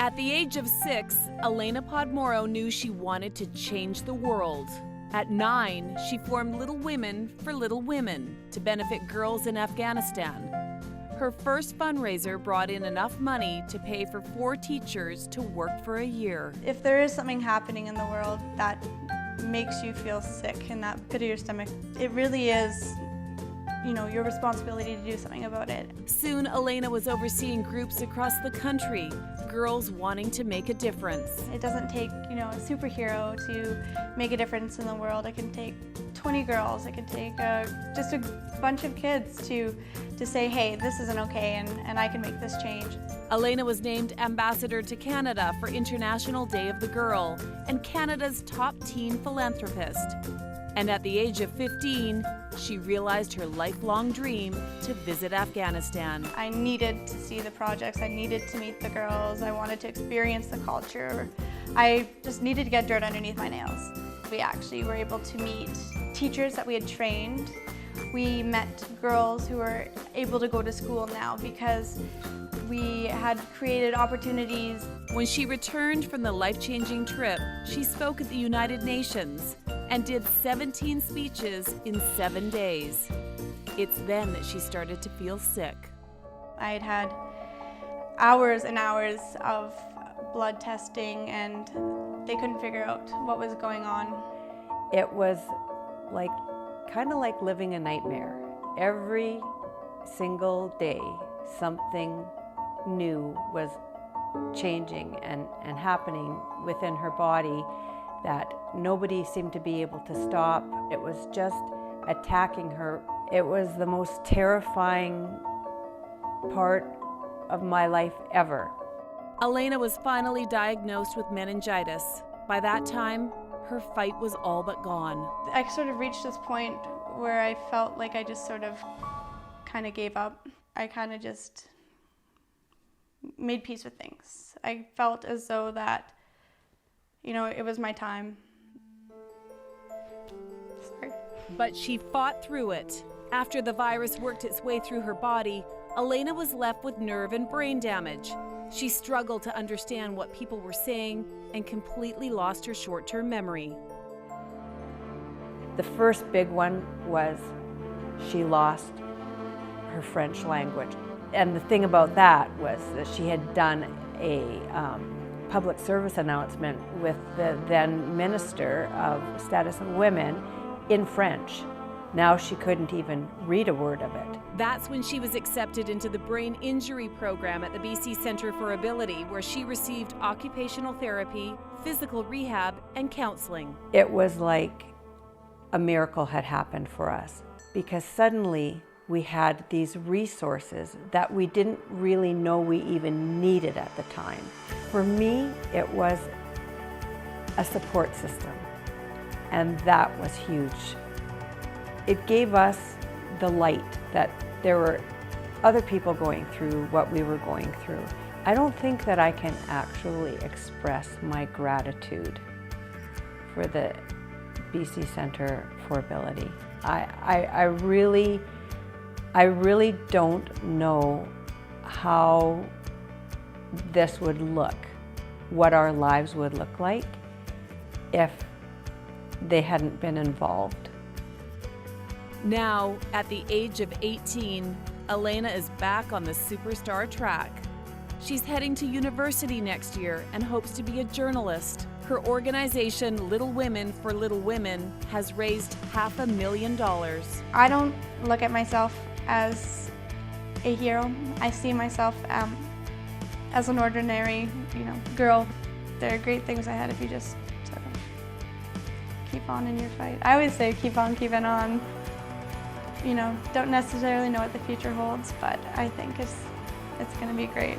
At the age of 6, Alaina Podmorow knew she wanted to change the world. At 9, she formed Little Women for Little Women to benefit girls in Afghanistan. Her first fundraiser brought in enough money to pay for 4 teachers to work for a year. If there is something happening in the world that makes you feel sick in that pit of your stomach, it really is, your responsibility to do something about it. Soon, Alaina was overseeing groups across the country, girls wanting to make a difference. It doesn't take, a superhero to make a difference in the world. It can take 20 girls. It can take just a bunch of kids to say, hey, this isn't okay, and I can make this change. Alaina was named ambassador to Canada for International Day of the Girl and Canada's top teen philanthropist. And at the age of 15, she realized her lifelong dream to visit Afghanistan. I needed to see the projects. I needed to meet the girls. I wanted to experience the culture. I just needed to get dirt underneath my nails. We actually were able to meet teachers that we had trained. We met girls who were able to go to school now because we had created opportunities. When she returned from the life-changing trip, she spoke at the United Nations and did 17 speeches in 7 days. It's then that she started to feel sick. I had had hours and hours of blood testing, and they couldn't figure out what was going on. It was kind of like living a nightmare. Every single day, something new was changing and happening within her body that nobody seemed to be able to stop. It was just attacking her. It was the most terrifying part of my life ever. Alaina was finally diagnosed with meningitis. By that time, her fight was all but gone. I sort of reached this point where I felt like I just sort of kind of gave up. I kind of just made peace with things. I felt as though that, it was my time. Sorry. But she fought through it. After the virus worked its way through her body, Alaina was left with nerve and brain damage. She struggled to understand what people were saying and completely lost her short-term memory. The first big one was she lost her French language. And the thing about that was that she had done a public service announcement with the then Minister of Status of Women in French. Now she couldn't even read a word of it. That's when she was accepted into the brain injury program at the BC Centre for Ability, where she received occupational therapy, physical rehab, and counseling. It was like a miracle had happened for us, because suddenly we had these resources that we didn't really know we even needed at the time. For me, it was a support system, and that was huge. It gave us the light that there were other people going through what we were going through. I don't think that I can actually express my gratitude for the BC Centre for Ability. I really don't know how this would look, what our lives would look like if they hadn't been involved. Now, at the age of 18, Alaina is back on the superstar track. She's heading to university next year and hopes to be a journalist. Her organization, Little Women for Little Women, has raised $500,000. I don't look at myself as a hero. I see myself as an ordinary, girl. There are great things ahead if you just sort of keep on in your fight. I always say keep on keeping on. Don't necessarily know what the future holds, but I think it's going to be great.